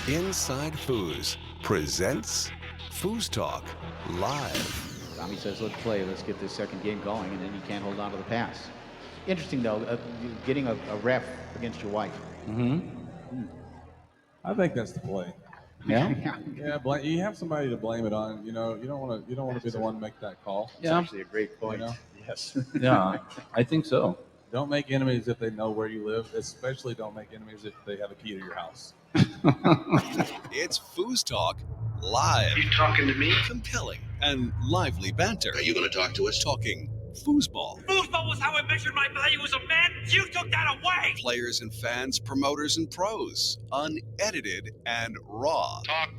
Inside Foos presents FoosTalk Live. Tommy says, let's play. Let's get this second game going, and then you can't hold on to the pass. Interesting, though, getting a ref against your wife. I think that's the play. Yeah? Yeah, you have somebody to blame it on. You know, you don't want to be the one to make that call. It's actually a great point. You know? Yes. Yeah, I think so. Don't make enemies if they know where you live. Especially don't make enemies if they have a key to your house. It's FoosTalk Live. You talking to me? Compelling and lively banter. Are you going to talk to us? Talking foosball. Foosball was how I measured my value as a man. You took that away. Players and fans, promoters and pros. Unedited and raw. Talk.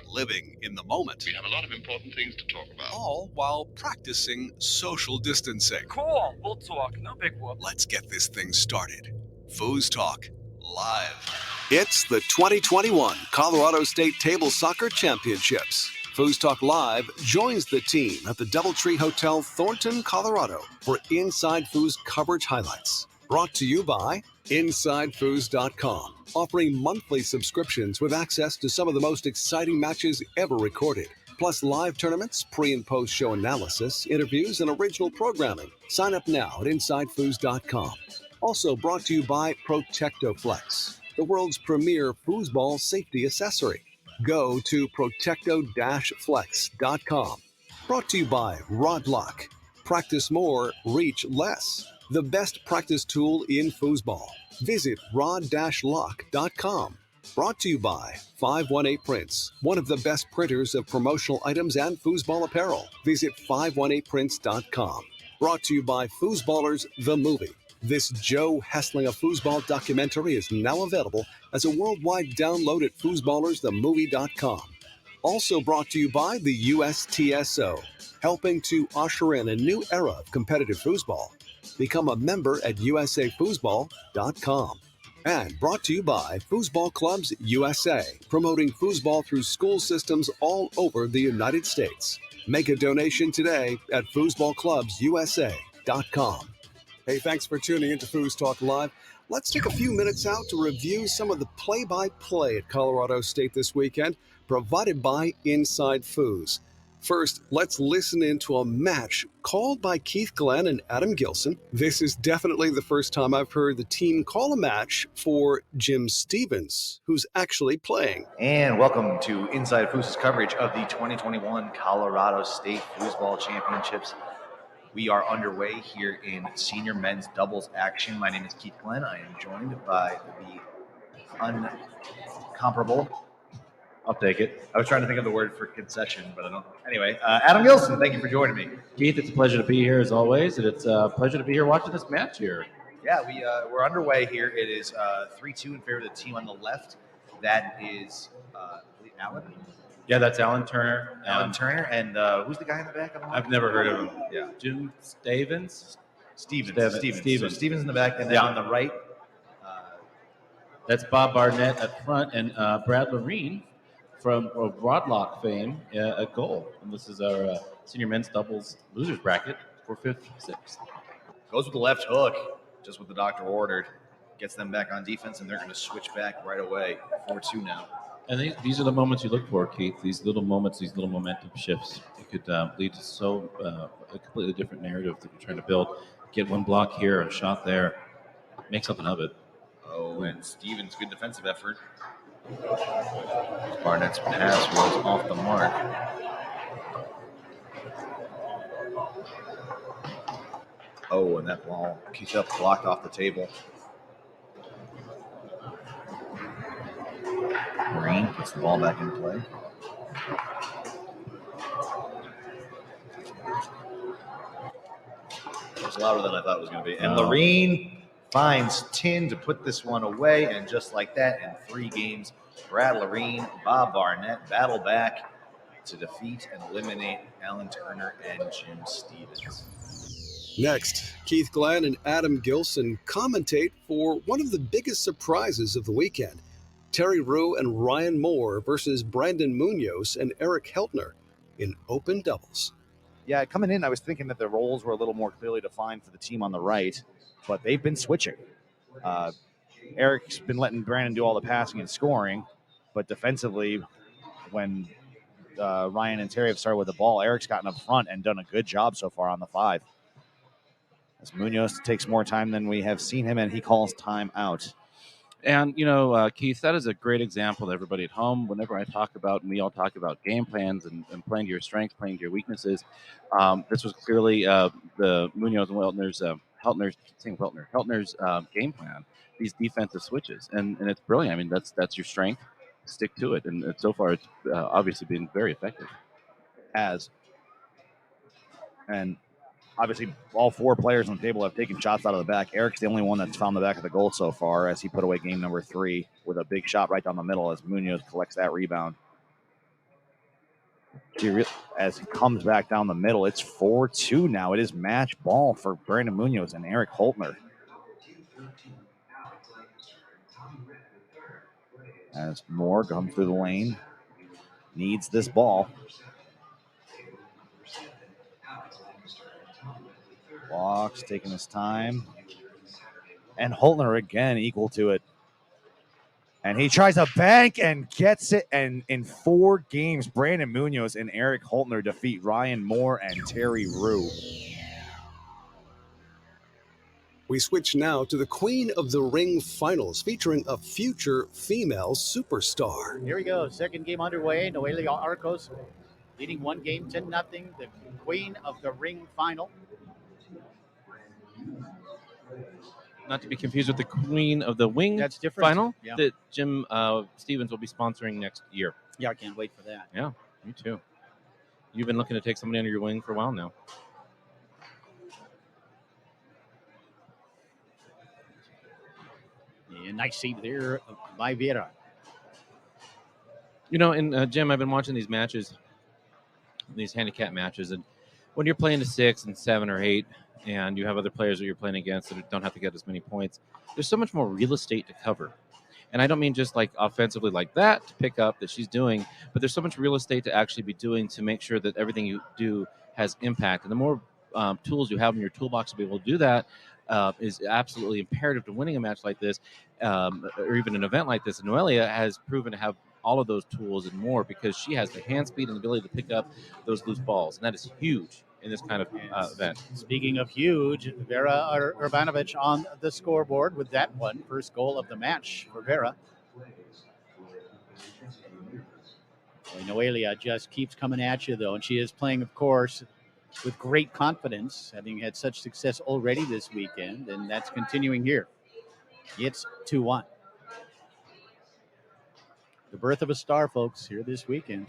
Living in the moment. We have a lot of important things to talk about. All while practicing social distancing. Cool. We'll talk. No big whoop. Let's get this thing started. FoosTalk Live. It's the 2021 Colorado State Table Soccer Championships. FoosTalk Live joins the team at the DoubleTree Hotel, Thornton, Colorado for Inside Foos coverage highlights. Brought to you by InsideFoos.com, offering monthly subscriptions with access to some of the most exciting matches ever recorded, plus live tournaments, pre- and post-show analysis, interviews, and original programming. Sign up now at InsideFoos.com. Also brought to you by ProtectoFlex, the world's premier foosball safety accessory. Go to protecto-flex.com. Brought to you by Rodlock. Practice more, reach less. The best practice tool in foosball. Visit rod-lock.com. Brought to you by 518 Prints, one of the best printers of promotional items and foosball apparel. Visit 518prints.com. Brought to you by Foosballers, the movie. This Joe Hessling of Foosball documentary is now available as a worldwide download at foosballersthemovie.com. Also brought to you by the USTSO, helping to usher in a new era of competitive foosball. Become a member at usafoosball.com. And brought to you by Foosball Clubs USA, promoting foosball through school systems all over the United States. Make a donation today at foosballclubsusa.com. Hey, thanks for tuning into FoosTalk Live. Let's take a few minutes out to review some of the play-by-play at Colorado State this weekend, provided by Inside Foos. First, let's listen into a match called by Keith Glenn and Adam Gilson. This is definitely the first time I've heard the team call a match for Jim Stevens, who's actually playing. And welcome to Inside Foos' coverage of the 2021 Colorado State Foosball Championships. We are underway here in senior men's doubles action. My name is Keith Glenn. I am joined by the uncomparable. I'll take it. I was trying to think of the word for concession, but I don't. Anyway, Adam Gilson, thank you for joining me. Keith, it's a pleasure to be here as always, and it's a pleasure to be here watching this match here. Yeah, we're underway here. It is 3-2 in favor of the team on the left. That is Alan. Yeah, that's Alan Turner. Alan Turner, and who's the guy in the back? I've never heard of him. Yeah, Jim Stevens. Stevens. So Stevens in the back, and then on the right. That's Bob Barnett up front, and Brad Loreen from Rodlock fame at goal. And this is our senior men's doubles losers bracket for 5th, 6th. Goes with the left hook, just what the doctor ordered. Gets them back on defense, and they're going to switch back right away. 4-2 now. And these are the moments you look for, Keith. These little moments, these little momentum shifts. It could lead to a completely different narrative that you're trying to build. Get one block here, a shot there, make something of it. Oh, and Stevens, good defensive effort. Barnett's pass was off the mark. Oh, and that ball kicked up, blocked off the table. Green puts the ball back in play. It was louder than I thought it was going to be. And Loreen finds Tin to put this one away, and just like that, in 3 games, Brad Loreen, Bob Barnett battle back to defeat and eliminate Alan Turner and Jim Stevens. Next, Keith Glenn and Adam Gilson commentate for one of the biggest surprises of the weekend. Terry Rue and Ryan Moore versus Brandon Munoz and Eric Heltner in open doubles. Yeah, coming in, I was thinking that the roles were a little more clearly defined for the team on the right, but they've been switching. Eric's been letting Brandon do all the passing and scoring, But defensively, when Ryan and Terry have started with the ball, Eric's gotten up front and done a good job so far on the 5. As Munoz takes more time than we have seen him, and he calls time out. And, Keith, that is a great example to everybody at home. Whenever I talk about, and we all talk about game plans and playing to your strengths, playing to your weaknesses, this was clearly the Munoz and Heltner's game plan, these defensive switches. And it's brilliant. I mean, that's your strength. Stick to it. And so far, it's obviously been very effective. And obviously, all 4 players on the table have taken shots out of the back. Eric's the only one that's found the back of the goal so far as he put away game number 3 with a big shot right down the middle as Munoz collects that rebound. As he comes back down the middle, it's 4-2 now. It is match ball for Brandon Munoz and Eric Holtner. As Moore comes through the lane, needs this ball. Walks, taking his time. And Holtner again equal to it. And he tries a bank and gets it. And in 4 games, Brandon Munoz and Eric Holtner defeat Ryan Moore and Terry Rue. We switch now to the Queen of the Ring finals featuring a future female superstar. Here we go. Second game underway. Noelia Arcos leading 1 game 10-0. The Queen of the Ring final. Not to be confused with the Queen of the Wing That's different. final Yeah. that Jim Stevens will be sponsoring next year. Yeah, I can't wait for that. Yeah, me too. You've been looking to take somebody under your wing for a while now. Yeah, nice save there by Vera. And Jim, I've been watching these matches, these handicap matches, and when you're playing to 6 and 7 or 8, and you have other players that you're playing against that don't have to get as many points, there's so much more real estate to cover. And I don't mean just like offensively like that to pick up that she's doing, but there's so much real estate to actually be doing to make sure that everything you do has impact. And the more tools you have in your toolbox to be able to do that is absolutely imperative to winning a match like this, or even an event like this. And Noelia has proven to have all of those tools and more because she has the hand speed and the ability to pick up those loose balls. And that is huge in this kind of event. Speaking of huge, Vera Urbanovic on the scoreboard with that one. First goal of the match for Vera. Noelia just keeps coming at you, though, and she is playing, of course, with great confidence, having had such success already this weekend, and that's continuing here. It's 2-1. The birth of a star, folks, here this weekend.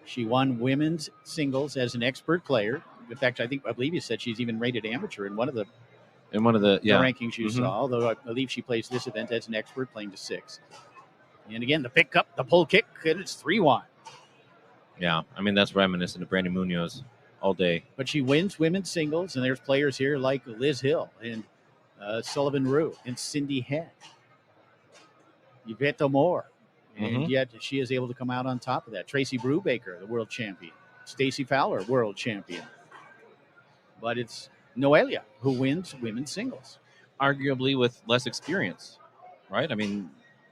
She won women's singles as an expert player. In fact, I believe you said she's even rated amateur in one of the rankings you saw, although I believe she plays this event as an expert playing to 6. And again, the pick up, the pull kick, and it's 3-1. Yeah, I mean, that's reminiscent of Brandon Munoz all day. But she wins women's singles, and there's players here like Liz Hill and Sullivan Rue and Cindy Head, Yvette Moore. And yet she is able to come out on top of that. Tracy Brubaker, the world champion. Stacey Fowler, world champion. But it's Noelia who wins women's singles. Arguably with less experience, right? I mean,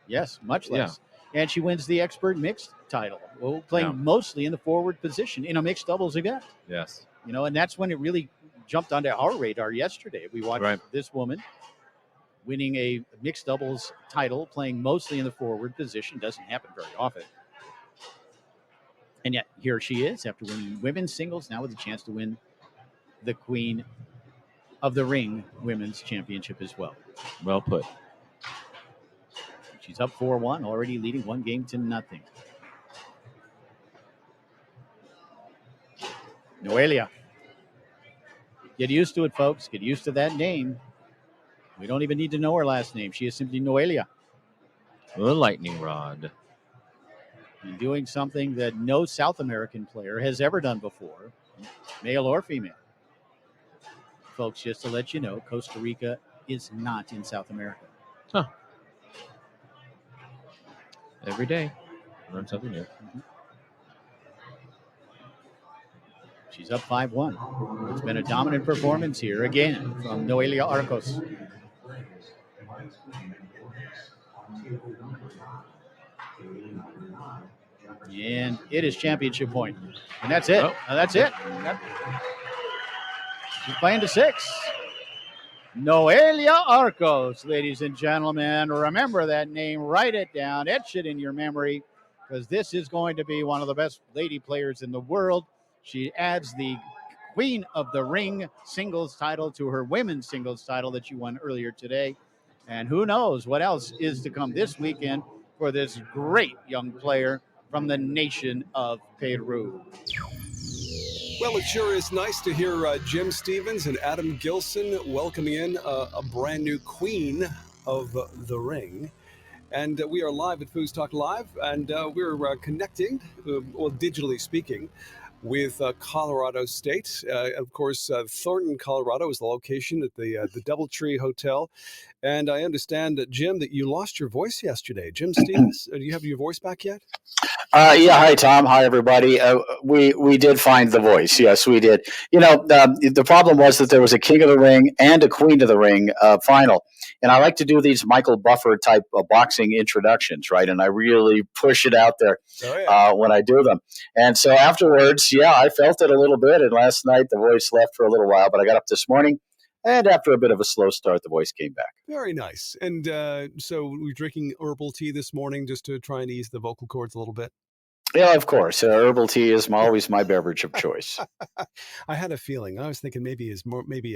yes, much less. Yeah. And she wins the expert mixed title, playing mostly in the forward position in a mixed doubles event. Yes. And that's when it really jumped onto our radar yesterday. We watched this woman winning a mixed doubles title, playing mostly in the forward position. Doesn't happen very often. And yet here she is after winning women's singles, now with a chance to win the Queen of the Ring women's championship as well. Well put. She's up 4-1, already leading 1-0. Noelia. Get used to it, folks. Get used to that name. We don't even need to know her last name. She is simply Noelia. The lightning rod. And doing something that no South American player has ever done before, male or female. Folks, just to let you know, Costa Rica is not in South America. Huh. Every day, learn something new. She's up 5-1. It's been a dominant performance here again from Noelia Arcos. And it is championship point. And that's it. Oh. That's it. She's playing to 6. Noelia Arcos, ladies and gentlemen. Remember that name. Write it down. Etch it in your memory, because this is going to be one of the best lady players in the world. She adds the Queen of the Ring singles title to her women's singles title that she won earlier today. And who knows what else is to come this weekend for this great young player from the nation of Peru. Well, it sure is nice to hear Jim Stevens and Adam Gilson welcoming in a brand new queen of the ring. And we are live at FoosTalk Live, and we're connecting, well, digitally speaking, with Colorado State. Of course, Thornton, Colorado is the location at the Doubletree Hotel. And I understand, Jim, that you lost your voice yesterday. Jim Stevens, do you have your voice back yet? Yeah. Hi, Tom. Hi, everybody. We did find the voice. Yes, we did. The problem was that there was a King of the Ring and a Queen of the Ring final. And I like to do these Michael Buffer type of boxing introductions, right? And I really push it out there when I do them. And so afterwards, I felt it a little bit. And last night, the voice left for a little while. But I got up this morning. And after a bit of a slow start, the voice came back. Very nice. And so we're drinking herbal tea this morning just to try and ease the vocal cords a little bit. Yeah, of course. Herbal tea is always my beverage of choice. I had a feeling. I was thinking maybe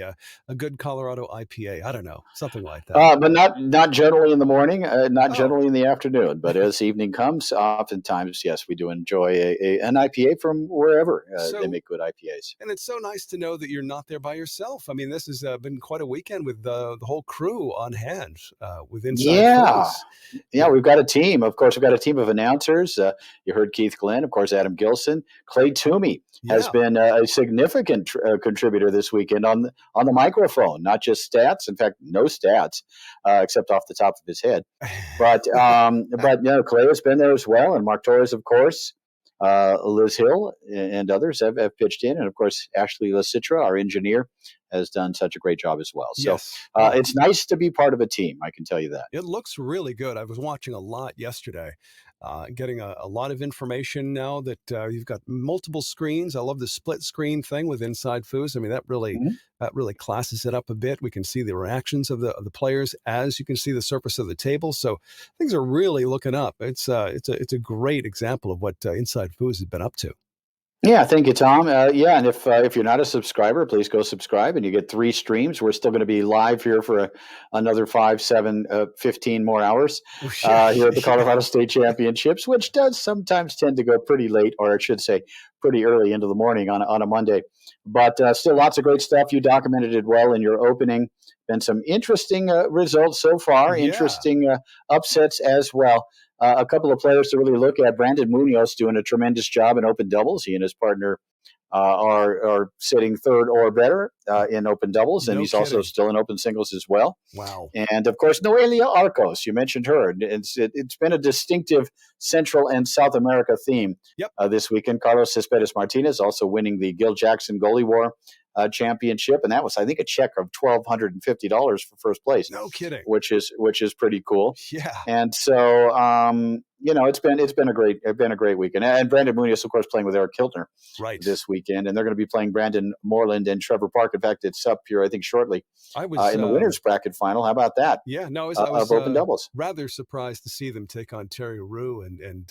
a good Colorado IPA. I don't know, something like that. But not generally in the morning, not generally in the afternoon. But as evening comes, oftentimes, yes, we do enjoy an IPA from wherever they make good IPAs. And it's so nice to know that you're not there by yourself. I mean, this has been quite a weekend with the whole crew on hand with Inside Foos. Yeah, we've got a team. Of course, we've got a team of announcers. You heard Keith Glenn, of course, Adam Gilson. Clay Toomey has been a significant contributor this weekend on the microphone, not just stats. In fact, no stats except off the top of his head. But Clay has been there as well, and Mark Torres, of course. Liz Hill and others have pitched in. And, of course, Ashley LaCitra, our engineer, has done such a great job as well. So it's nice to be part of a team, I can tell you that. It looks really good. I was watching a lot yesterday, getting a lot of information now that you've got multiple screens. I love the split screen thing with Inside Foos. I mean, that really classes it up a bit. We can see the reactions of the players as you can see the surface of the table. So things are really looking up. It's a great example of what Inside Foos has been up to. Yeah, thank you, Tom. And if you're not a subscriber, please go subscribe, and you get 3 streams. We're still going to be live here for another 5, 7, 15 more hours here at the Colorado State Championships, which does sometimes tend to go pretty late, or I should say pretty early into the morning on a Monday. But still lots of great stuff. You documented it well in your opening. Been some interesting results so far, interesting upsets as well. A couple of players to really look at. Brandon Munoz doing a tremendous job in open doubles. He and his partner are sitting third or better in open doubles, and he's also still in open singles as well. Wow. And, of course, Noelia Arcos, you mentioned her. It's been a distinctive Central and South America theme this weekend. Carlos Cespedes Martinez also winning the Gil Jackson Goalie War championship, and that was, I think, a check of $1,250 for first place. No kidding. Which is pretty cool. Yeah. And so it's been a great weekend. And Brandon Munoz, of course, playing with Eric Kiltner this weekend, and they're going to be playing Brandon Moreland and Trevor Park. In fact, it's up here, I think, shortly. I was in the winners bracket final. How about that? Yeah, no, I was open doubles. Rather surprised to see them take on Terry Rue and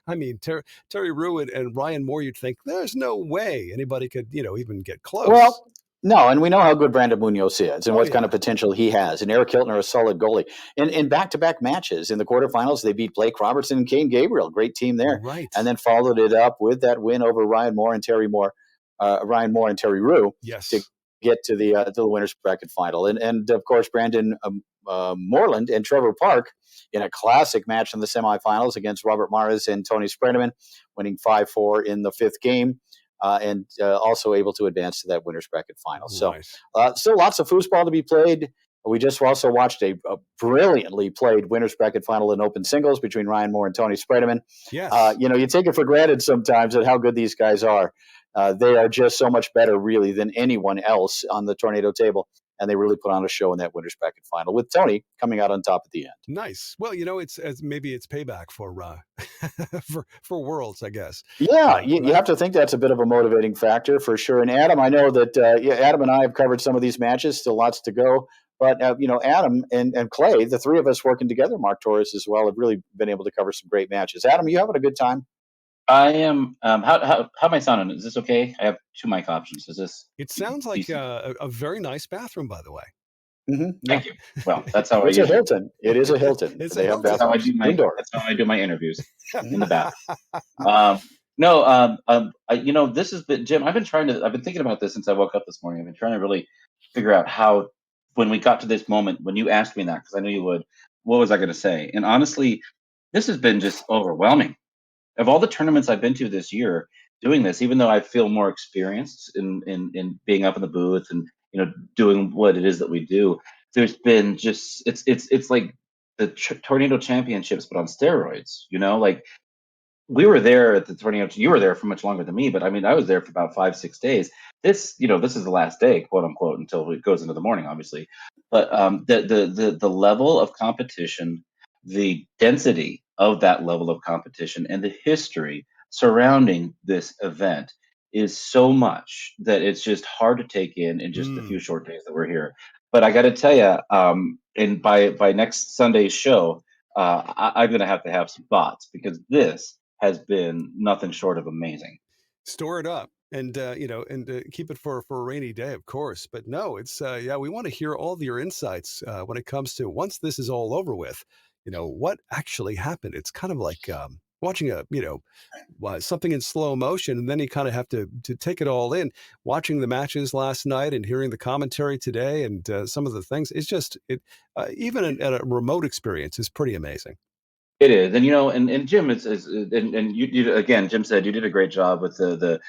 I mean Terry Rue and Ryan Moore. You'd think there's no way anybody could even get close. Well, no, and we know how good Brandon Munoz is and what kind of potential he has. And Eric Hiltner, a solid goalie. In back-to-back matches in the quarterfinals, they beat Blake Robertson and Kane Gabriel. Great team there. Right. And then followed it up with that win over Ryan Moore and Terry Rue to get to the winners bracket final. And of course, Brandon Moreland and Trevor Park in a classic match in the semifinals against Robert Mares and Tony Spredeman, winning 5-4 in the 5th game. And also able to advance to that winners bracket final. So still lots of foosball to be played. We just also watched a brilliantly played winners bracket final in open singles between Ryan Moore and Tony Spredeman. Yes. You take it for granted sometimes at how good these guys are. They are just so much better, really, than anyone else on the Tornado table. and they really put on a show in that winners bracket final with Tony coming out on top at the end. Nice. Well, it's maybe it's payback for for Worlds, I guess. Yeah, Right? you have to think that's a bit of a motivating factor for sure. And Adam, I know that Adam and I have covered some of these matches, still lots to go. But, Adam and Clay, the three of us working together, Mark Torres as well, have really been able to cover some great matches. Adam, you having a good time? I am. How am I sounding? Is this okay? I have two mic options. Is this? It sounds like a very nice bathroom, by the way. Mm-hmm. Thank you. Well, that's how it's I a Hilton. It is a Hilton. They have that's how I do my indoor. That's how I do my interviews in the bath. This has been Jim. I've been thinking about this since I woke up this morning. I've been trying to really figure out how, when we got to this moment, when you asked me that, because I knew you would, what was I going to say? And honestly, this has been just overwhelming. Of all the tournaments I've been to this year, doing this, even though I feel more experienced in being up in the booth and doing what it is that we do, there's been just it's like the tornado championships but on steroids. Like we were there at the tornado. You were there for much longer than me, but I mean, I was there for about 5-6 days. This is the last day, quote unquote, until it goes into the morning, obviously. But the level of competition, the density of that level of competition, and the history surrounding this event is so much that it's just hard to take in just the few short days that we're here. But I got to tell you, and by next Sunday's show, I'm going to have some thoughts, because this has been nothing short of amazing. Store it up and keep it for a rainy day, of course. But no, it's we want to hear all of your insights when it comes to, once this is all over with, what actually happened. It's kind of like watching something in slow motion, and then you kind of have to take it all in. Watching the matches last night and hearing the commentary today and some of the things, it's just even at a remote experience is pretty amazing. It is, and Jim and you again. Jim said you did a great job with the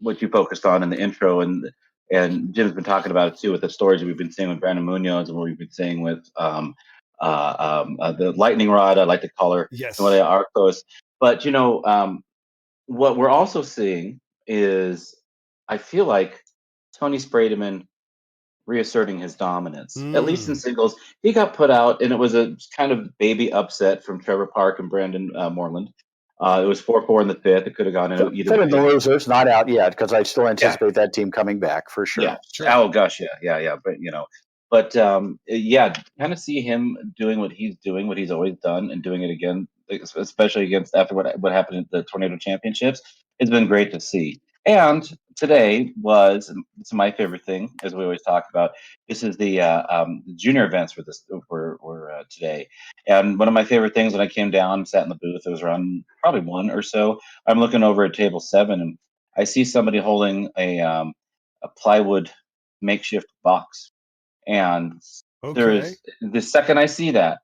what you focused on in the intro, and Jim's been talking about it too, with the stories that we've been seeing with Brandon Munoz and what we've been seeing with the lightning rod, I like to call her, yes, some of the Arcos. But what we're also seeing is, I feel like Tony Sprademan reasserting his dominance, at least in singles. He got put out, and it was a kind of baby upset from Trevor Park and Brandon Moreland. It was 4-4 in the fifth. It could have gone in either way. The losers, not out yet, because I still anticipate that team coming back for sure. Yeah. Sure. Oh gosh, yeah. But kind of see him doing what he's doing, what he's always done, and doing it again, especially against after what happened at the Tornado Championships. It's been great to see. And today it's my favorite thing, as we always talk about. This is the junior events were today, and one of my favorite things when I came down, sat in the booth, it was around probably 1 or so. I'm looking over at table 7, and I see somebody holding a plywood makeshift box, and there's the second I see that,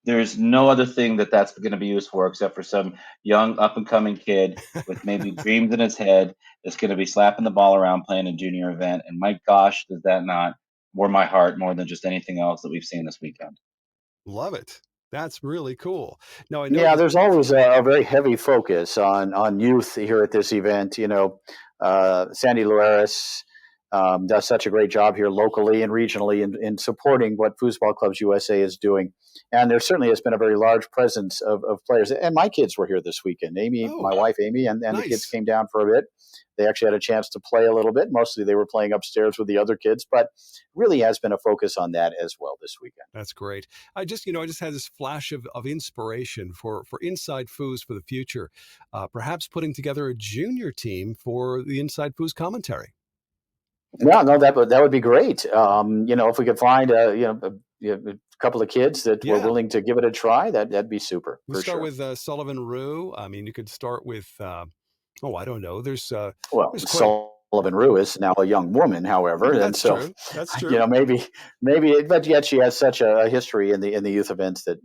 there's no other thing that's going to be used for except for some young up and coming kid with maybe dreams in his head that's going to be slapping the ball around playing a junior event. And my gosh, does that not warm my heart more than just anything else that we've seen this weekend? Love it. That's really cool. Now, I know there's always a very heavy focus on youth here at this event. Sandy Luares does such a great job here locally and regionally in supporting what Foosball Clubs USA is doing. And there certainly has been a very large presence of players. And my kids were here this weekend. My wife, Amy, and nice. The kids came down for a bit. They actually had a chance to play a little bit. Mostly they were playing upstairs with the other kids, but really has been a focus on that as well this weekend. That's great. I just had this flash of inspiration for Inside Foos for the future, perhaps putting together a junior team for the Inside Foos commentary. Yeah, no, that would be great. If we could find a couple of kids that were willing to give it a try, that'd be super. You start with Sullivan Rue. I mean, you could start with I don't know. There's Sullivan Rue is now a young woman, however, and so true. That's true. Maybe, but yet she has such a history in the youth events that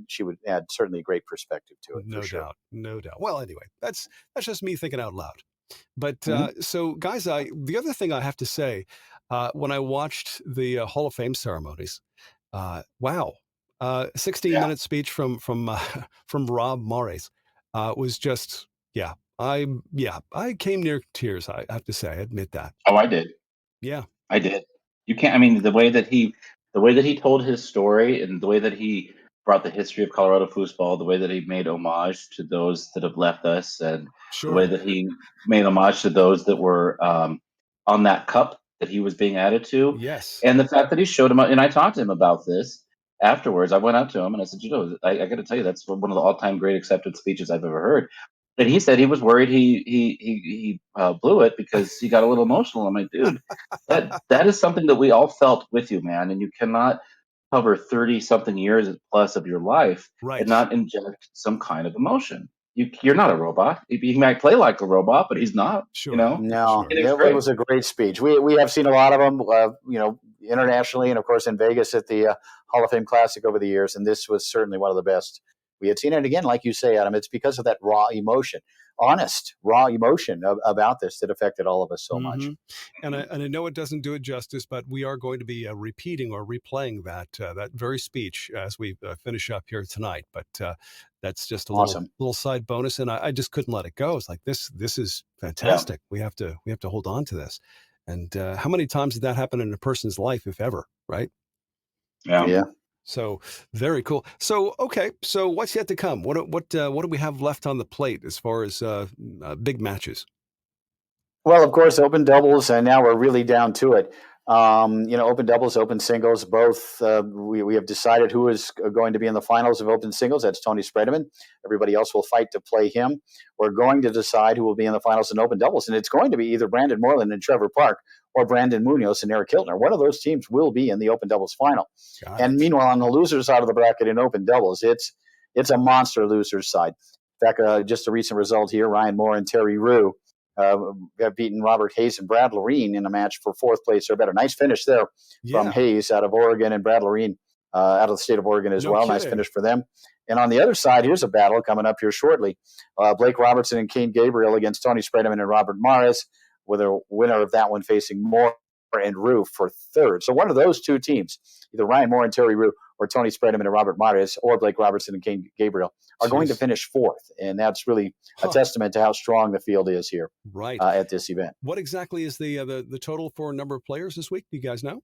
she would add certainly a great perspective to it. No doubt. Well, anyway, that's just me thinking out loud. But so, guys, the other thing I have to say, when I watched the Hall of Fame ceremonies, wow, 16-minute speech from Rob Morris was just I came near tears. I have to say, I admit that. Oh, I did. Yeah, I did. You can't. I mean, the way that he told his story and the way that he brought the history of Colorado foosball, the way that he made homage to those that have left us, and the way that he made homage to those that were on that cup that he was being added to, Yes. and the fact that he showed him. And I talked to him about this afterwards. I went up to him and I said, I got to tell you, that's one of the all-time great accepted speeches I've ever heard. And he said he was worried he blew it because he got a little emotional. I'm like, dude, that is something that we all felt with you, man. And you cannot cover 30 something years plus of your life Right. and not inject some kind of emotion. You're not a robot. He might play like a robot, but he's not. Sure. You know. No, And it was a great speech. We have seen a lot of them, internationally, and of course in Vegas at the Hall of Fame Classic over the years. And this was certainly one of the best we had seen. And again, like you say, Adam, it's because of that raw emotion, honest, raw emotion about this that affected all of us so much. And I know it doesn't do it justice, but we are going to be repeating or replaying that very speech as we finish up here tonight. But that's just a little side bonus, and I just couldn't let it go. It's like this is fantastic. Yeah. We have to hold on to this. And how many times did that happen in a person's life, if ever? Right? Yeah. So very cool. So okay, so what's yet to come? What do we have left on the plate as far as big matches? Well, of course, open doubles, and now we're really down to it. Open doubles, open singles, both. We have decided who is going to be in the finals of open singles. That's Tony Spredeman. Everybody else will fight to play him. We're going to decide who will be in the finals in open doubles, and it's going to be either Brandon Moreland and Trevor Park or Brandon Munoz and Eric Hiltner. One of those teams will be in the open doubles final. And meanwhile, on the losers side of the bracket in open doubles, it's a monster losers side. In fact, just a recent result here: Ryan Moore and Terry Rue have beaten Robert Hayes and Brad Loreen in a match for fourth place or better. Nice finish there from Hayes out of Oregon and Brad Loreen out of the state of Oregon as well. Kidding. Nice finish for them. And on the other side, here's a battle coming up here shortly. Blake Robertson and Kane Gabriel against Tony Spredeman and Robert Mares, with a winner of that one facing Moore and Rue for third. So one of those two teams, either Ryan Moore and Terry Rue or Tony Spredeman and Robert Mares or Blake Robertson and Kane Gabriel are going to finish fourth. And that's really a testament to how strong the field is here at this event. What exactly is the total for number of players this week? Do you guys know?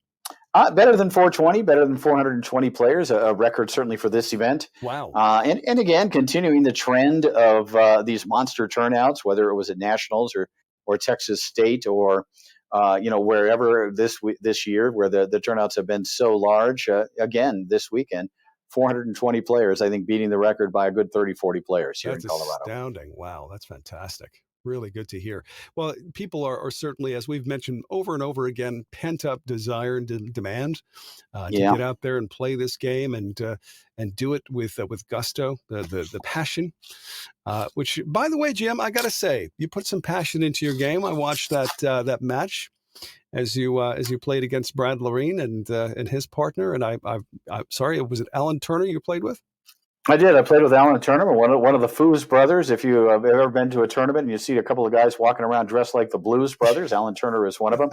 Better than 420, better than 420 players, a record certainly for this event. Wow. And again, continuing the trend of these monster turnouts, whether it was at Nationals or Texas State or wherever this year where the turnouts have been so large. Again, this weekend, 420 players, I think, beating the record by a good 30, 40 players here in Colorado. That's astounding. Wow, that's fantastic. Really good to hear. Well, people are certainly, as we've mentioned over and over again, pent up desire and demand to get out there and play this game and do it with gusto, the passion. Which, by the way, Jim, I got to say, you put some passion into your game. I watched that match as you played against Brad Loreen and his partner. And I'm sorry, was it Alan Turner you played with? I did. I played with Alan Turner, one of the Foos brothers. If you have ever been to a tournament and you see a couple of guys walking around dressed like the Blues Brothers, Alan Turner is one of them.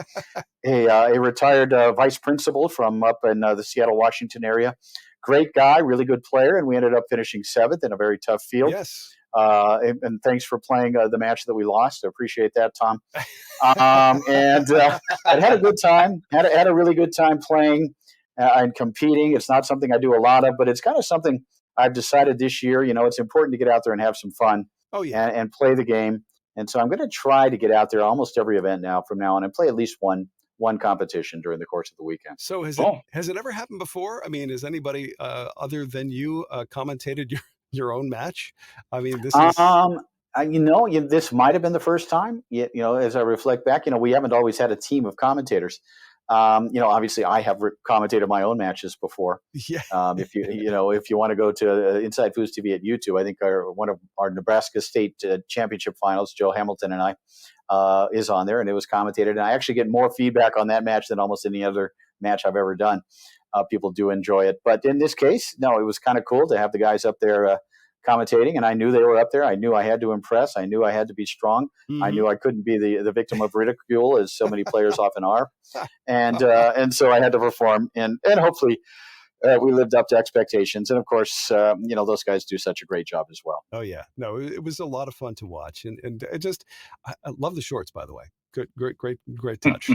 A retired vice principal from up in the Seattle, Washington area. Great guy, really good player, and we ended up finishing seventh in a very tough field. Yes. And thanks for playing the match that we lost. I appreciate that, Tom. And I had a good time. Had a really good time playing and competing. It's not something I do a lot of, but it's kind of something I've decided this year. It's important to get out there and have some fun. Oh, yeah. And play the game. And so I'm going to try to get out there almost every event now from now on and play at least one competition during the course of the weekend. So has it ever happened before? I mean, has anybody other than you commentated your own match? I mean, this is this might have been the first time. As I reflect back, we haven't always had a team of commentators. Obviously I have commentated my own matches before. Yeah. If you want to go to Inside Foos TV at YouTube, I think one of our Nebraska State championship finals, Joe Hamilton and I, is on there, and it was commentated. And I actually get more feedback on that match than almost any other match I've ever done. People do enjoy it, but in this case, no, it was kind of cool to have the guys up there commentating, and I knew they were up there. I knew I had to impress. I knew I had to be strong. Mm-hmm. I knew I couldn't be the victim of ridicule, as so many players often are, and so I had to perform, and hopefully we lived up to expectations. And of course, those guys do such a great job as well. Oh yeah, no, it was a lot of fun to watch, and it I love the shorts, by the way. Good, great touch.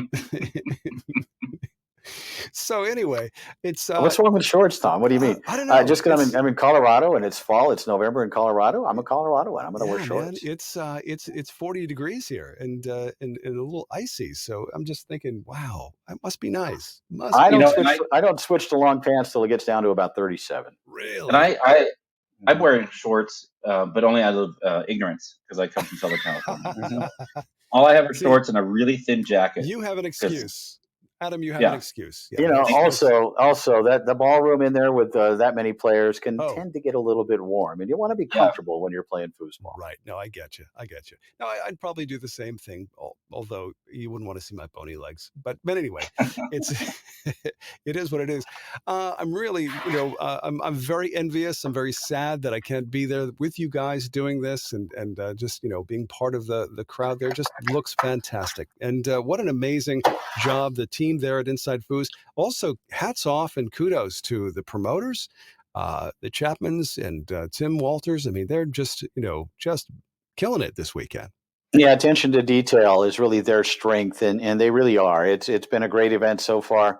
So anyway, it's What's wrong with shorts, Tom? What do you mean? I don't know. Just because I'm in Colorado and it's fall, it's November in Colorado. I'm a Coloradoan. I'm going to wear shorts. Man, it's 40 degrees here and a little icy. So I'm just thinking, wow, that must be nice. I don't switch to long pants till it gets down to about 37. Really? And I'm wearing shorts, but only out of ignorance because I come from Southern California. All I have are shorts and a really thin jacket. You have an excuse. Adam, you have an excuse. Yeah, also that the ballroom in there with that many players can tend to get a little bit warm, and you want to be comfortable when you're playing foosball. Right. No, I get you. No, I'd probably do the same thing, although you wouldn't want to see my bony legs. But anyway, it is what it is. I'm really, I'm very envious. I'm very sad that I can't be there with you guys doing this and just, being part of the crowd there. Just looks fantastic. And what an amazing job the team there at Inside Foos. Also, hats off and kudos to the promoters, the Chapmans and Tim Walters. I mean, they're just killing it this weekend. Yeah, attention to detail is really their strength, and they really are. It's been a great event so far.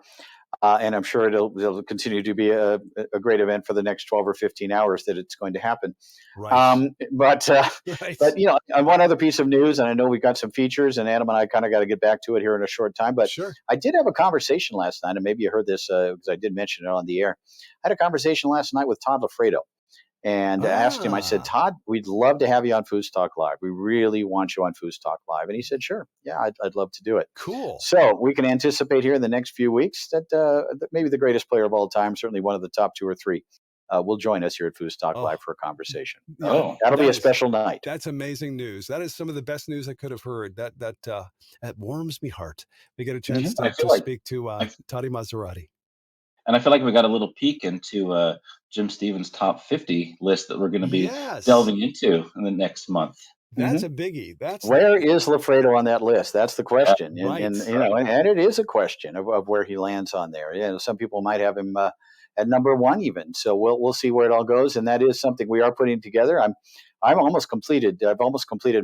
And I'm sure it'll continue to be a great event for the next 12 or 15 hours that it's going to happen. Right. But one other piece of news, and I know we've got some features, and Adam and I kind of got to get back to it here in a short time. But sure. I did have a conversation last night, and maybe you heard this because I did mention it on the air. I had a conversation last night with Todd Lafredo. And I asked him, I said, Todd, we'd love to have you on FoosTalk Live. We really want you on FoosTalk Live. And he said, sure. Yeah, I'd love to do it. Cool. So we can anticipate here in the next few weeks that maybe the greatest player of all time, certainly one of the top 2 or 3, will join us here at FoosTalk Live for a conversation. That'll be a special night. That's amazing news. That is some of the best news I could have heard. That warms me heart. We get a chance to speak to Toddy Maserati. And I feel like we got a little peek into Jim Stevens' top 50 list that we're going to be delving into in the next month. That's a biggie. Where is Lafredo on that list? That's the question. Right. And it is a question of where he lands on there. Some people might have him at number 1 even. So we'll see where it all goes. And that is something we are putting together. I've almost completed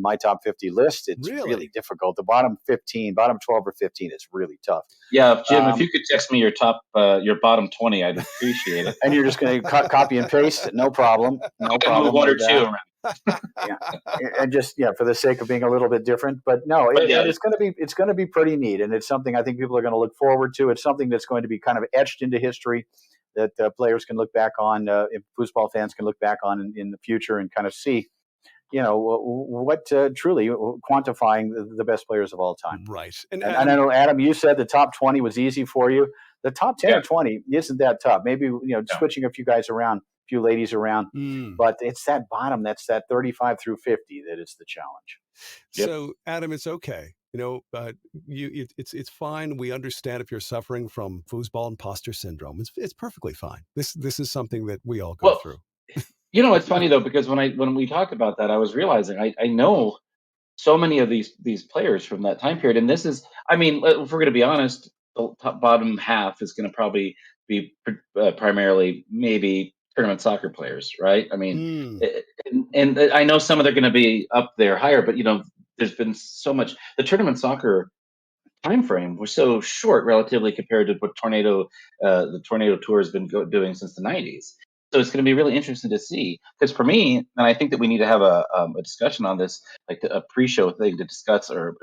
my top 50 list. It's really difficult. The bottom 12 or 15 is really tough. Yeah, Jim, if you could text me your bottom 20, I'd appreciate it. And you're just going to copy and paste? No problem. No problem. 1 or 2 around. And just for the sake of being a little bit different, but no, it's going to be pretty neat, and it's something I think people are going to look forward to. It's something that's going to be kind of etched into history that players can look back on, if foosball fans can look back on in the future and kind of see, what truly quantifying the best players of all time. Right. And I know, Adam, you said the top 20 was easy for you. The top 10 or 20 isn't that tough. Maybe switching a few guys around, a few ladies around, but it's that bottom, that's that 35 through 50 that is the challenge. So, Adam, it's okay. It's fine. We understand if you're suffering from foosball imposter syndrome. It's perfectly fine. This is something that we all go through. It's funny though, because when we talked about that, I was realizing I know so many of these players from that time period, and this is, if we're going to be honest, the bottom half is going to probably be primarily maybe tournament soccer players, right? And I know some of them are going to be up there higher, but there's been so much. The tournament soccer time frame was so short relatively compared to what the Tornado Tour has been doing since the 90s. So it's going to be really interesting to see, because for me, and I think that we need to have a discussion on this, like a pre-show thing to discuss, or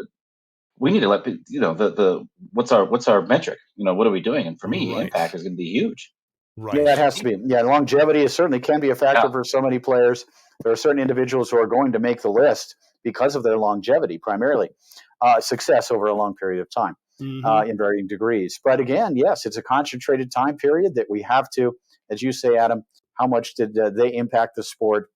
we need to let the what's our metric? What are we doing? And for me, impact is going to be huge. Right. Yeah, it has to be. Yeah, longevity certainly can be a factor for so many players. There are certain individuals who are going to make the list because of their longevity, primarily success over a long period of time in varying degrees. But again, yes, it's a concentrated time period that we have to, as you say, Adam, how much did they impact the sport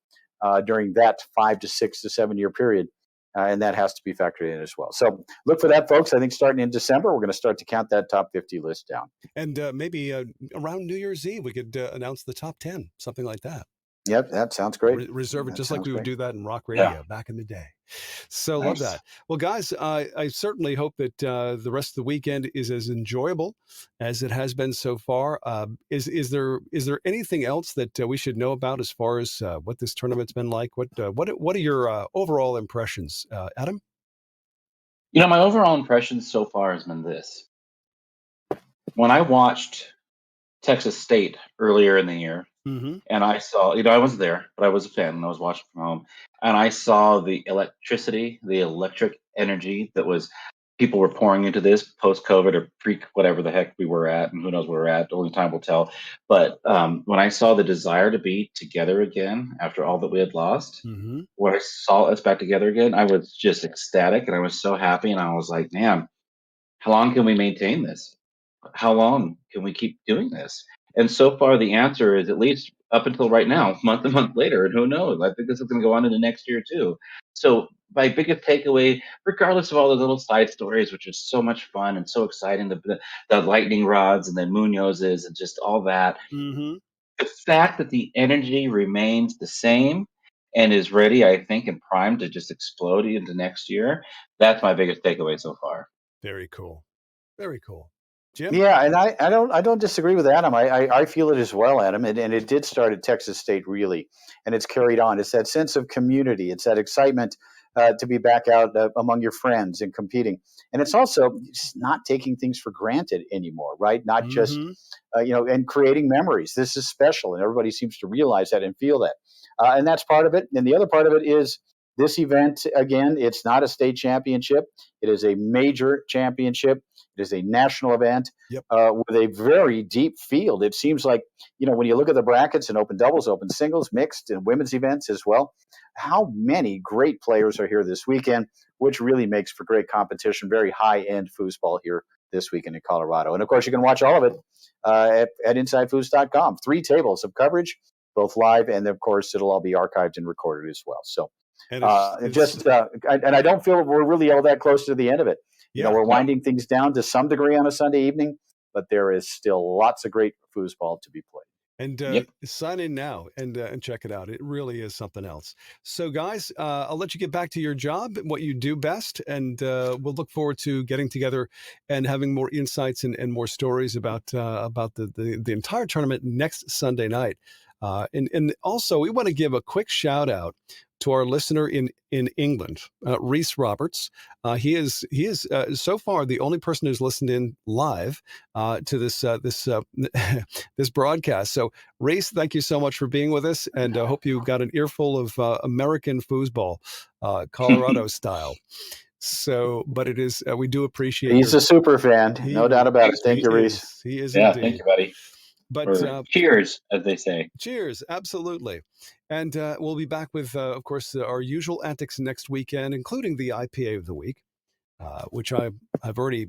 during that 5 to 6 to 7 year period? And that has to be factored in as well. So look for that, folks. I think starting in December, we're going to start to count that top 50 list down. And maybe around New Year's Eve, we could announce the top 10, something like that. Yep, that sounds great. Reserve it just like we would do that in rock radio back in the day. So love that. Well, guys, I certainly hope that the rest of the weekend is as enjoyable as it has been so far. Is there anything else that we should know about as far as what this tournament's been like? What are your overall impressions, Adam? My overall impression so far has been this. when I watched Texas State earlier in the year, Mm-hmm. and I saw, I wasn't there, but I was a fan and I was watching from home, and I saw the electricity, the electric energy that was people were pouring into this post-COVID or pre whatever the heck we were at, and who knows where we're at. Only time will tell. But when I saw the desire to be together again after all that we had lost, Mm-hmm. when I saw us back together again, I was just ecstatic and I was so happy, and I was like, man, how long can we maintain this? How long can we keep doing this? And so far, the answer is at least up until right now, month and month later, and who knows? I think this is going to go on into next year too. So my biggest takeaway, regardless of all the little side stories, which is so much fun and so exciting, the lightning rods and the Munozes and just all that, Mm-hmm. the fact that the energy remains the same and is ready, I think, and primed to just explode into next year, that's my biggest takeaway so far. Very cool. Very cool. Jim? Yeah, and I don't disagree with Adam. I feel it as well, Adam. And it did start at Texas State, really, and it's carried on. It's that sense of community. It's that excitement to be back out among your friends and competing. And it's also just not taking things for granted anymore, right? Not just Mm-hmm. and creating memories. This is special, and everybody seems to realize that and feel that. And that's part of it. And the other part of it is this event. Again, it's not a state championship. It is a major championship. It is a national event Yep. with a very deep field. It seems like, when you look at the brackets and open doubles, open singles, mixed, and women's events as well, how many great players are here this weekend, which really makes for great competition, very high-end foosball here this weekend in Colorado. And, of course, you can watch all of it at InsideFoos.com. 3 tables of coverage, both live, and, of course, it'll all be archived and recorded as well. So And I don't feel we're really all that close to the end of it. Yeah. We're winding things down to some degree on a Sunday evening, but there is still lots of great foosball to be played. And sign in now and check it out. It really is something else. So, guys, I'll let you get back to your job, what you do best, and we'll look forward to getting together and having more insights and more stories about the entire tournament next Sunday night. And also, we want to give a quick shout out to our listener in England, Reese Roberts. He is so far the only person who's listened in live to this this broadcast. So, Reese, thank you so much for being with us, and I hope you got an earful of American foosball, Colorado style. So, but it is we do appreciate. He's a super fan, no doubt about it. Thank you, Reese. He is Yeah, indeed. thank you, buddy. But cheers, as they say. Cheers, absolutely. And we'll be back with, of course, our usual antics next weekend, including the IPA of the week, which I've already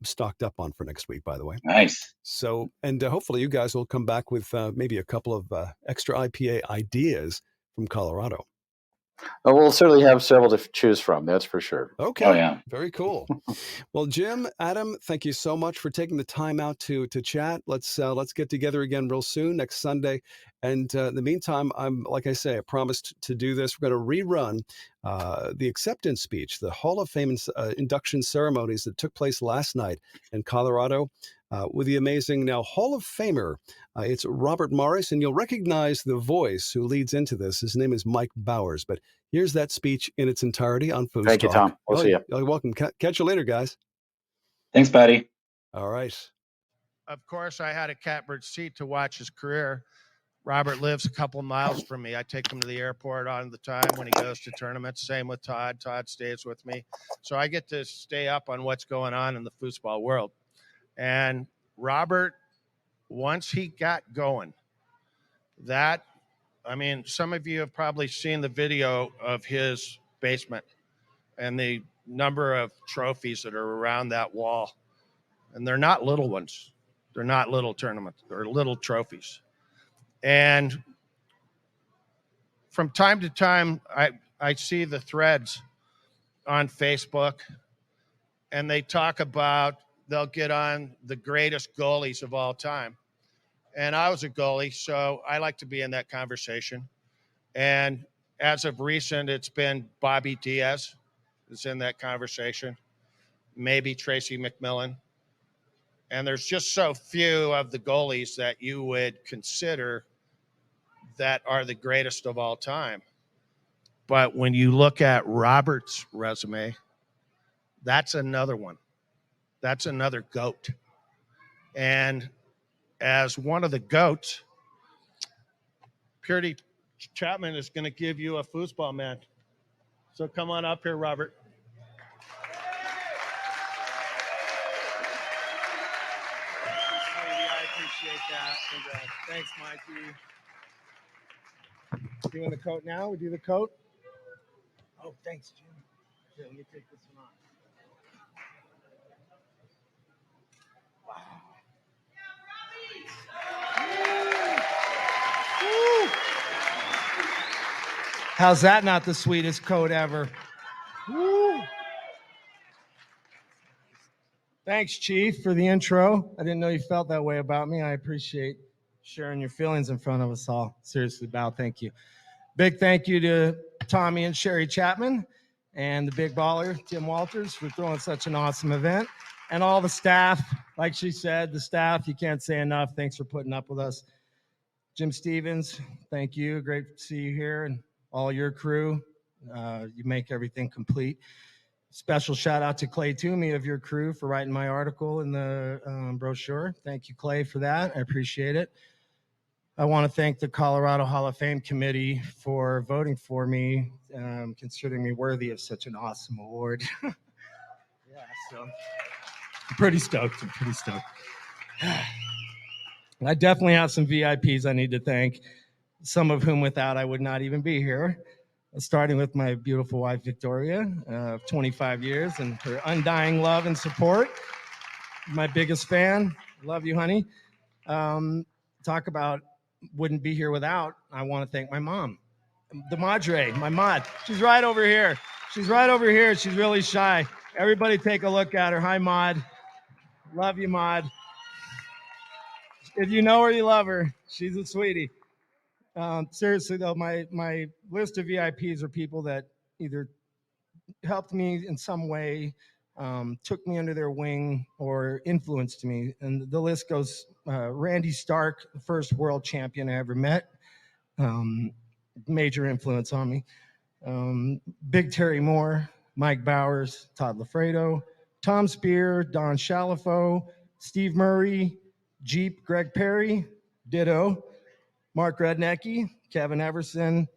stocked up on for next week, by the way. Nice. So, and hopefully you guys will come back with maybe a couple of extra IPA ideas from Colorado. Well, we'll certainly have several to choose from. That's for sure. Okay. Oh, yeah. Very cool. Well, Jim, Adam, thank you so much for taking the time out to chat. Let's get together again real soon next Sunday. And in the meantime, like I say, I promised to do this. We're going to rerun the acceptance speech, the Hall of Fame induction ceremonies that took place last night in Colorado with the amazing now Hall of Famer. It's Robert Morris, and you'll recognize the voice who leads into this. His name is Mike Bowers, but here's that speech in its entirety on FoosTalk. Thank you, Tom. We'll see you. You're welcome. Catch you later, guys. Thanks, buddy. All right. Of course, I had a catbird seat to watch his career. Robert lives a couple miles from me. I take him to the airport all the time when he goes to tournaments. Same with Todd. Todd stays with me. So I get to stay up on what's going on in the foosball world. And Robert, once he got going, some of you have probably seen the video of his basement and the number of trophies that are around that wall. And they're not little ones. They're not little tournaments. They're little trophies. And from time to time, I see the threads on Facebook, and they talk about they'll get on the greatest goalies of all time. And I was a goalie, so I like to be in that conversation. And as of recent, it's been Bobby Diaz is in that conversation, maybe Tracy McMillan. And there's just so few of the goalies that you would consider that are the greatest of all time. But when you look at Robert's resume, that's another one. That's another GOAT. And as one of the GOATs, Purity Chapman is going to give you a foosball, man. So come on up here, Robert. I appreciate that. Congrats. Thanks, Mikey. Doing the coat now? We do the coat? Oh, thanks, Jim. Here, let me take this one off. Wow. Woo. How's that not the sweetest coat ever? Woo. Thanks, Chief, for the intro. I didn't know you felt that way about me. I appreciate sharing your feelings in front of us all. Seriously, Bow, thank you. Big thank you to Tommy and Sherry Chapman and the big baller, Tim Walters, for throwing such an awesome event. And all the staff, like she said, the staff, you can't say enough. Thanks for putting up with us. Jim Stevens, thank you. Great to see you here, and all your crew. You make everything complete. Special shout out to Clay Toomey of your crew for writing my article in the brochure. Thank you, Clay, for that. I appreciate it. I want to thank the Colorado Hall of Fame committee for voting for me, considering me worthy of such an awesome award. Yeah, so I'm pretty stoked. I definitely have some VIPs I need to thank, some of whom without I would not even be here. Starting with my beautiful wife, Victoria, of 25 years, and her undying love and support. My biggest fan. Love you, honey. Talk about wouldn't be here without. I want to thank my mom, the madre, my mod. She's right over here. She's really shy. Everybody take a look at her. Hi, Mod. Love you, Mod. If you know her, you love her. She's a sweetie. Seriously, though, my list of VIPs are people that either helped me in some way, took me under their wing, or influenced me. And the list goes, Randy Stark, the first world champion I ever met, major influence on me. Big Terry Moore, Mike Bowers, Todd Lafredo, Tom Spear, Don Shalafo, Steve Murray, Jeep, Greg Perry, ditto, Mark Rednecki, Kevin Everson,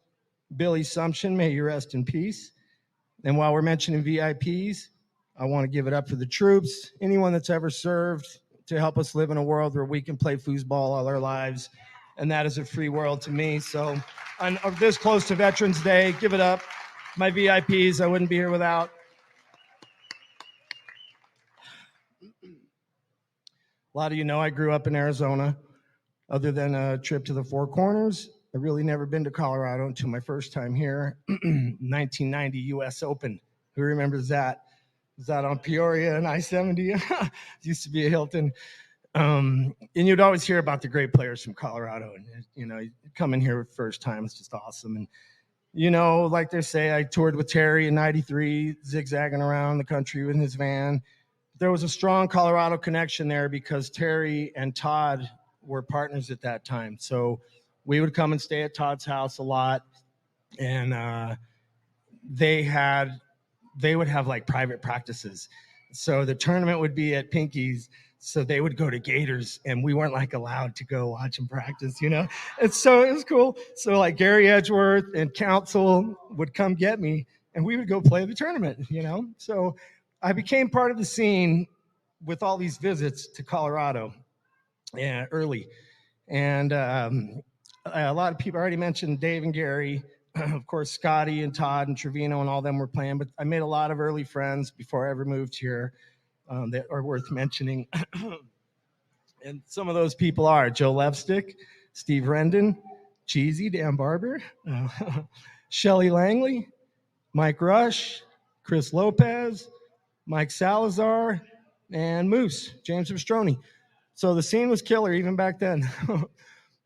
Billy Sumption, may you rest in peace. And while we're mentioning VIPs, I want to give it up for the troops, anyone that's ever served to help us live in a world where we can play foosball all our lives. And that is a free world to me. So on this close to Veterans Day, give it up. My VIPs, I wouldn't be here without. A lot of you know I grew up in Arizona. Other than a trip to the Four Corners, I've really never been to Colorado until my first time here, 1990 U.S. Open. Who remembers that? Was that on Peoria and I-70? Used to be a Hilton. And you'd always hear about the great players from Colorado. And, you know, coming here for the first time, it's just awesome. And, you know, like they say, I toured with Terry in 93, zigzagging around the country in his van. There was a strong Colorado connection there because Terry and Todd were partners at that time. So we would come and stay at Todd's house a lot. And they would have like private practices. So the tournament would be at Pinky's. So they would go to Gators and we weren't like allowed to go watch them practice, you know? And so it was cool. So like Gary Edgeworth and Council would come get me and we would go play the tournament, you know? So I became part of the scene with all these visits to Colorado early. And a lot of people already mentioned Dave and Gary. Of course, Scotty and Todd and Trevino and all them were playing, but I made a lot of early friends before I ever moved here that are worth mentioning. And some of those people are Joe Levstick, Steve Rendon, Cheesy, Dan Barber, Shelly Langley, Mike Rush, Chris Lopez, Mike Salazar, and Moose, James Pastroni. So the scene was killer even back then.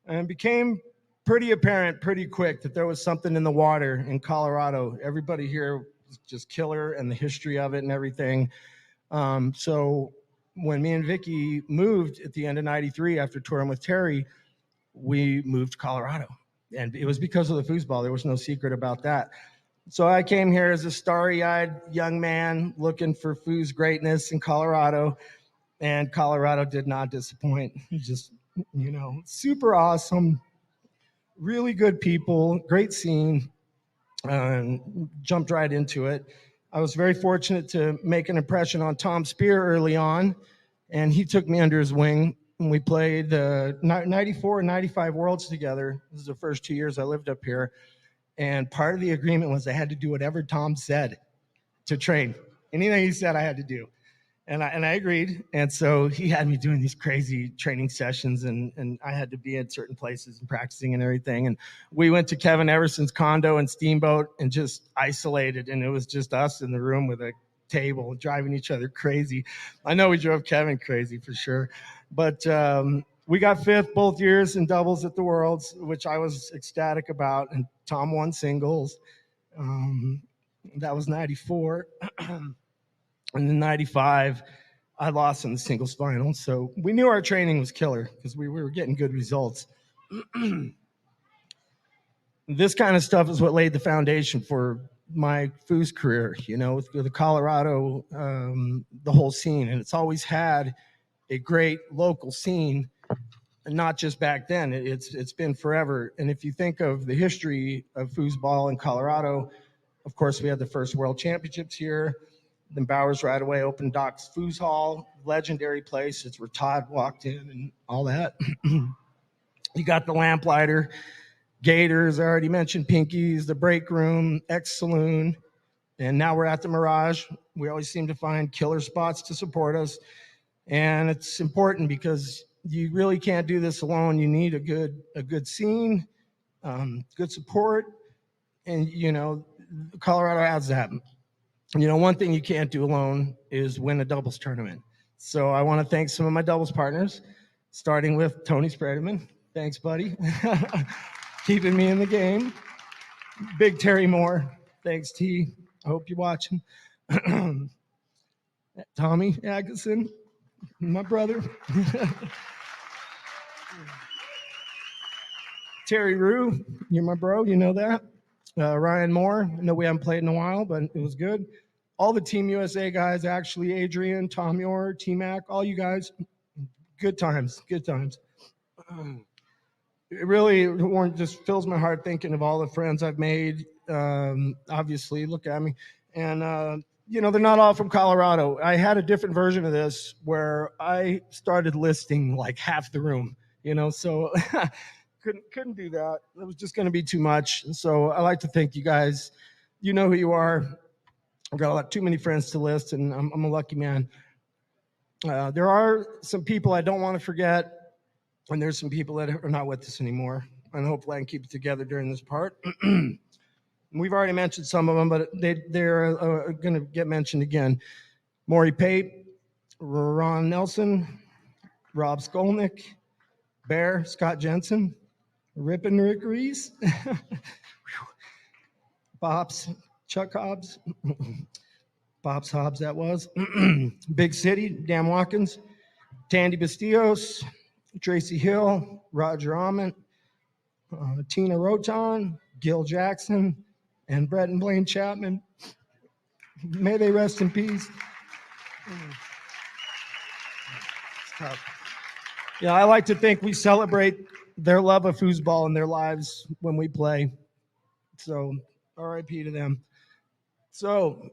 And became pretty apparent pretty quick that there was something in the water in Colorado. Everybody here was just killer, and the history of it and everything. So when me and Vicky moved at the end of 93 after touring with Terry, we moved to Colorado. And it was because of the foosball. There was no secret about that. So I came here as a starry-eyed young man looking for foos greatness in Colorado. And Colorado did not disappoint. Just, super awesome, really good people, great scene, jumped right into it. I was very fortunate to make an impression on Tom Spear early on, and he took me under his wing. And we played 94 and 95 Worlds together. This is the first 2 years I lived up here. And part of the agreement was I had to do whatever Tom said to train. Anything he said, I had to do. And I agreed. And so he had me doing these crazy training sessions, and I had to be at certain places and practicing and everything. And we went to Kevin Everson's condo in Steamboat and just isolated. And it was just us in the room with a table driving each other crazy. I know we drove Kevin crazy for sure. But we got fifth both years in doubles at the Worlds, which I was ecstatic about. And Tom won singles. That was 94. And in 95, I lost in the singles final. So we knew our training was killer because we were getting good results. This kind of stuff is what laid the foundation for my Foos career, with the Colorado, the whole scene. And it's always had a great local scene, and not just back then. It's been forever. And if you think of the history of foosball in Colorado, of course, we had the first World Championships here. Then Bowers right away opened Doc's Foos Hall, legendary place. It's where Todd walked in and all that. You got the Lamplighter, Gators, I already mentioned Pinkies, the Break Room, X Saloon, and now we're at the Mirage. We always seem to find killer spots to support us. And it's important because you really can't do this alone. You need a good scene, good support, and Colorado has that. One thing you can't do alone is win a doubles tournament. So I want to thank some of my doubles partners, starting with Tony Spreadman. Thanks, buddy. Keeping me in the game. Big Terry Moore. Thanks, T. I hope you're watching. Tommy Atkinson, my brother. Terry Rue, you're my bro. You know that. Ryan Moore. I know we haven't played in a while, but it was good. All the Team USA guys, actually, Adrian, Tom Yor, T-Mac, all you guys, good times. It really, Warren, just fills my heart thinking of all the friends I've made. Obviously, look at me. And, they're not all from Colorado. I had a different version of this where I started listing like half the room, so couldn't do that. It was just going to be too much. So I like to thank you guys. You know who you are. I've got too many friends to list, and I'm a lucky man. There are some people I don't want to forget, and there's some people that are not with us anymore. And hopefully I can keep it together during this part. We've already mentioned some of them, but they're going to get mentioned again. Maury Pape, Ron Nelson, Rob Skolnick, Bear, Scott Jensen, Rip and Rick Reese, Bops, Chuck Hobbs, Bob's Hobbs, that was. Big City, Dan Watkins, Tandy Bastillos, Tracy Hill, Roger Ament, Tina Roton, Gil Jackson, and Brett and Blaine Chapman. May they rest in peace. Yeah, I like to think we celebrate their love of foosball in their lives when we play. So, RIP to them. So,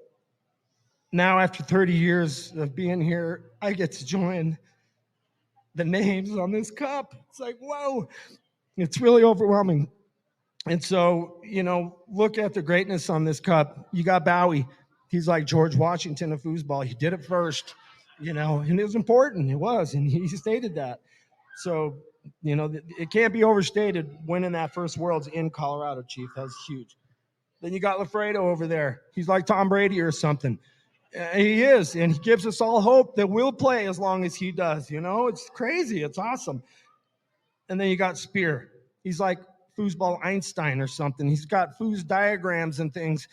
now after 30 years of being here, I get to join the names on this cup. It's like, whoa, it's really overwhelming. And so, look at the greatness on this cup. You got Bowie. He's like George Washington of foosball. He did it first, and it was important. It was, and he stated that. So, it can't be overstated winning that first Worlds in Colorado, Chief. That was huge. Then you got Lafredo over there. He's like Tom Brady or something. He is, and he gives us all hope that we'll play as long as he does. It's crazy. It's awesome. And then you got Spear. He's like foosball Einstein or something. He's got foos diagrams and things.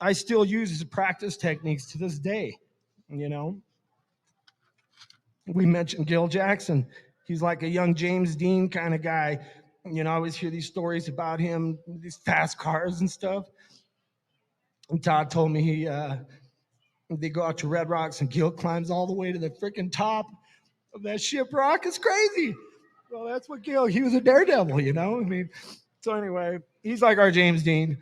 I still use his practice techniques to this day. We mentioned Gil Jackson. He's like a young James Dean kind of guy. I always hear these stories about him, these fast cars and stuff. And Todd told me they go out to Red Rocks and Gil climbs all the way to the freaking top of that shiprock is crazy. Well, that's what Gil, he was a daredevil, you know? I mean, so anyway, he's like our James Dean.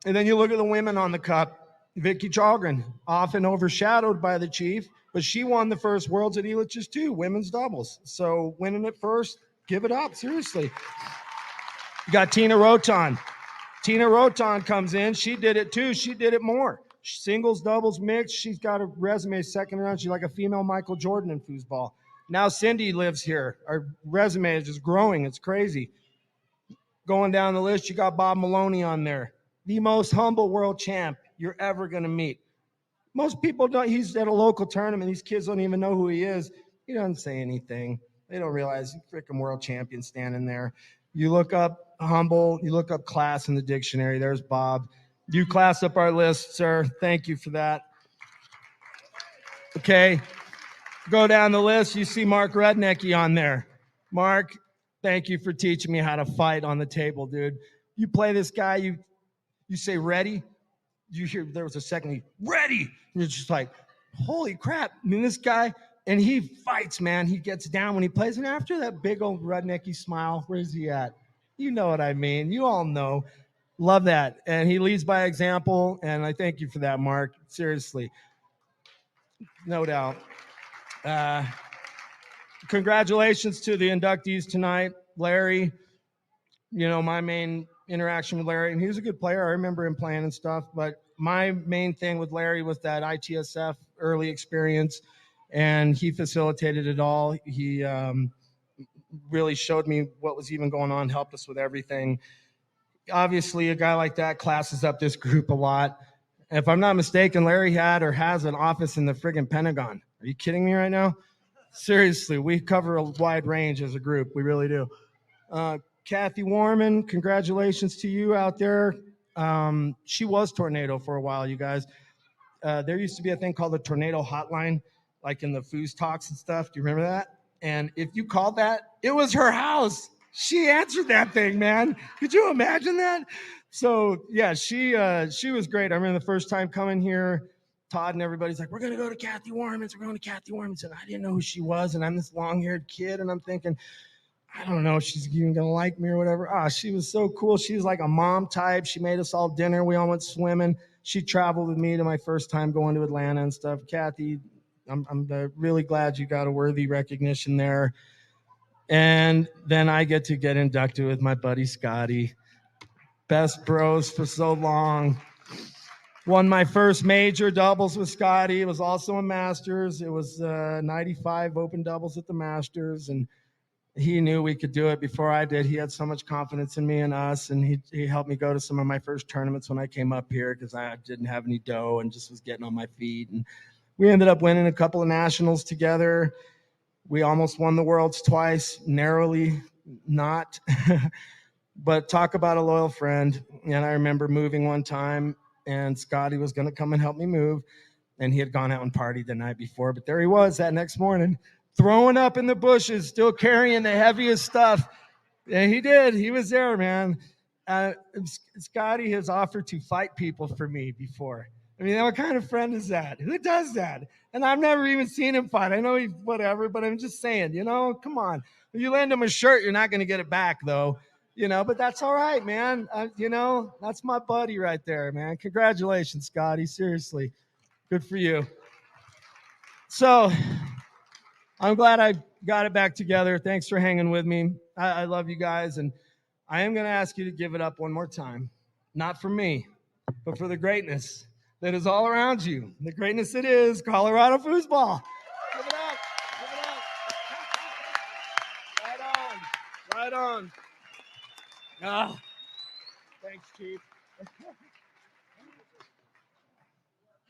And then you look at the women on the cup. Vicky Chalgren, often overshadowed by the Chief, but she won the first Worlds at Elitch's too, women's doubles. So winning it first, give it up, seriously. You got Tina Roton. Tina Roton comes in. She did it too. She did it more. Singles, doubles, mixed. She's got a resume second round. She's like a female Michael Jordan in foosball. Now Cindy lives here. Our resume is just growing. It's crazy. Going down the list, you got Bob Maloney on there. The most humble world champ you're ever going to meet. Most people don't. He's at a local tournament. These kids don't even know who he is. He doesn't say anything. They don't realize he's freaking world champion standing there. You look up humble, you look up class in the dictionary. There's Bob. You class up our list, sir. Thank you for that. Okay. Go down the list. You see Mark Rudnicki on there. Mark, thank you for teaching me how to fight on the table, dude. You play this guy, you say ready. You hear there was a second, ready. And you're just like, holy crap. I mean, this guy, and he fights, man. He gets down when he plays. And after that big old Rudnicki smile, where's he at? You know what I mean. You all know. Love that. And he leads by example. And I thank you for that, Mark. Seriously. No doubt. Congratulations to the inductees tonight. Larry, you know, my main interaction with Larry, and he was a good player. I remember him playing and stuff, but my main thing with Larry was that ITSF early experience, and he facilitated it all. He really showed me what was even going on, helped us with everything. Obviously, a guy like that classes up this group a lot. If I'm not mistaken, Larry had or has an office in the friggin' Pentagon. Are you kidding me right now? Seriously, we cover a wide range as a group. We really do. Kathy Warman, congratulations to you out there. She was Tornado for a while, you guys. There used to be a thing called the Tornado Hotline, like in the FoosTalks and stuff. Do you remember that? And if you called that, it was her house. She answered that thing, man. Could you imagine that? So, yeah, she was great. I remember the first time coming here, Todd and everybody's like, we're going to go to Kathy Warman's. We're going to Kathy Warman's. And I didn't know who she was. And I'm this long-haired kid, and I'm thinking, I don't know if she's even going to like me or whatever. She was so cool. She was like a mom type. She made us all dinner. We all went swimming. She traveled with me to my first time going to Atlanta and stuff. Kathy, I'm really glad you got a worthy recognition there. And then I get to get inducted with my buddy Scotty. Best bros for so long. Won my first major doubles with Scotty. It was also a Masters. It was 95 open doubles at the Masters, and he knew we could do it before I did. He had so much confidence in me and us, and he helped me go to some of my first tournaments when I came up here because I didn't have any dough and just was getting on my feet. And we ended up winning a couple of nationals together. We almost won the Worlds twice, narrowly not. But talk about a loyal friend. And I remember moving one time, and Scotty was going to come and help me move, and he had gone out and partied the night before. But there he was that next morning, throwing up in the bushes, still carrying the heaviest stuff. And he did. He was there, man. Scotty has offered to fight people for me before. I mean, what kind of friend is that? Who does that? And I've never even seen him fight. I know he's whatever, but I'm just saying, you know, come on. If you lend him a shirt, you're not going to get it back, though. You know, but that's all right, man. You know, that's my buddy right there, man. Congratulations, Scotty. Seriously. Good for you. So I'm glad I got it back together. Thanks for hanging with me. I love you guys. And I am going to ask you to give it up one more time. Not for me, but for the greatness that is all around you. The greatness that is Colorado Foosball. Give it up. Give it up. Right on. Right on. Oh, thanks, Chief.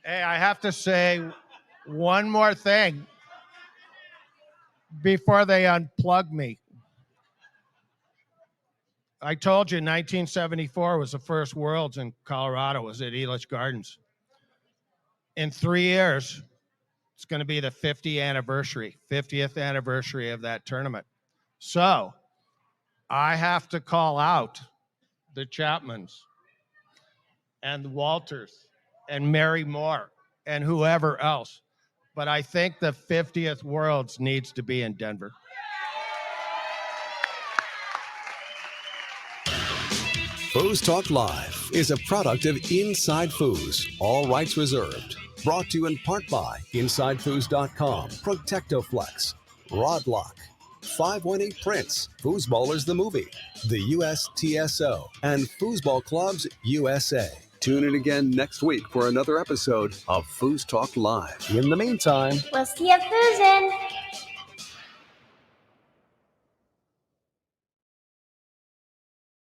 Hey, I have to say one more thing before they unplug me. I told you 1974 was the first Worlds in Colorado. It was at Elitch Gardens. In 3 years, it's going to be the 50th anniversary of that tournament. So I have to call out the Chapmans and the Walters and Mary Moore and whoever else. but I think the 50th Worlds needs to be in Denver. FoosTalk Live is a product of Inside Foos, all rights reserved. Brought to you in part by InsideFoos.com, Protectoflex, Rodlock, 518 Prince, Foosballers the Movie, the USTSO, and Foosball Clubs USA. Tune in again next week for another episode of FoosTalk Live. In the meantime, we'll see you foozin'.